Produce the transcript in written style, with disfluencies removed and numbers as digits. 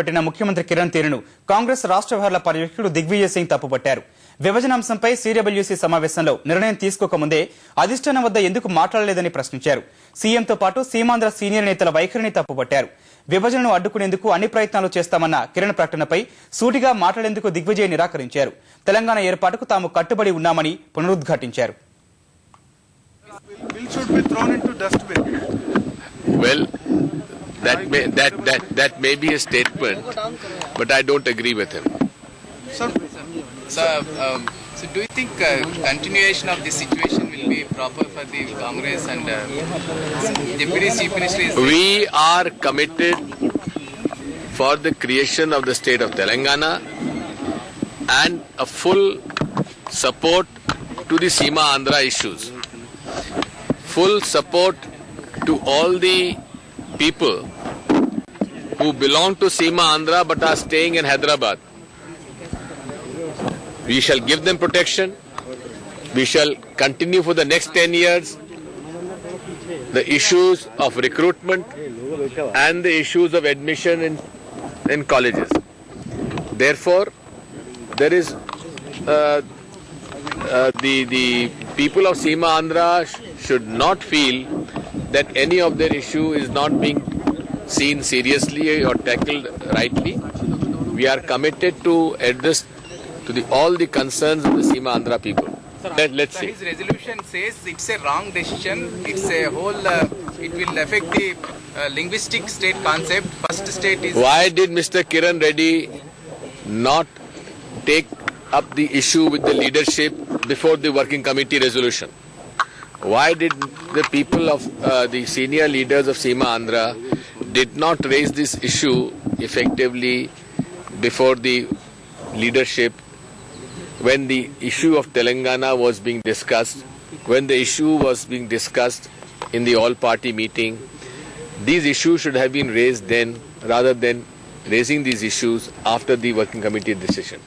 పెట్టిన ముఖ్యమంత్రి కిరణ్ తీరును కాంగ్రెస్ రాష్ట్ర వ్యవహారాల పర్యవేక్షకుడు దిగ్విజయ్ సింగ్ తప్పుపట్టారు. విభజన అంశంపై సిడబ్ల్యూసీ సమావేశంలో నిర్ణయం తీసుకోకముందే అధిష్టానం వద్ద ఎందుకు మాట్లాడలేదని ప్రశ్నించారు. సీఎంతో పాటు సీమాంధ్ర సీనియర్ నేతల వైఖరిని తప్పుపట్టారు. విభజనను అడ్డుకునేందుకు అన్ని ప్రయత్నాలు చేస్తామన్న కిరణ్ ప్రకటనపై సూటిగా మాట్లాడేందుకు దిగ్విజయ్ నిరాకరించారు. తెలంగాణ ఏర్పాటుకు తాము కట్టుబడి ఉన్నామని పునరుద్ఘాటించారు. Well, that may be a statement, but I don't agree with him. So do you think continuation of this situation will be proper for the Congress and Deputy Chief Minister is... We are committed for the creation of the state of Telangana and a full support to the Seema Andhra issues. Full support to all the people who belong to Seema Andhra but are staying in Hyderabad. We shall give them protection. We shall continue for the next 10 years the issues of recruitment and the issues of admission in colleges. Therefore, there is the people of Seema Andhra should not feel that any of their issue is not being seen seriously or tackled rightly. We are committed to address to all the concerns of the Seema Andhra people. Let's see. His resolution says it's a wrong decision. It's a whole. It will affect the linguistic state concept. First state is. Why did Mr. Kiran Reddy not take up the issue with the leadership before the working committee resolution? Why did the people of the senior leaders of Seema Andhra did not raise this issue effectively before the leadership when the issue of Telangana was being discussed, when the issue was being discussed in the all-party meeting? These issues should have been raised then rather than raising these issues after the working committee decision.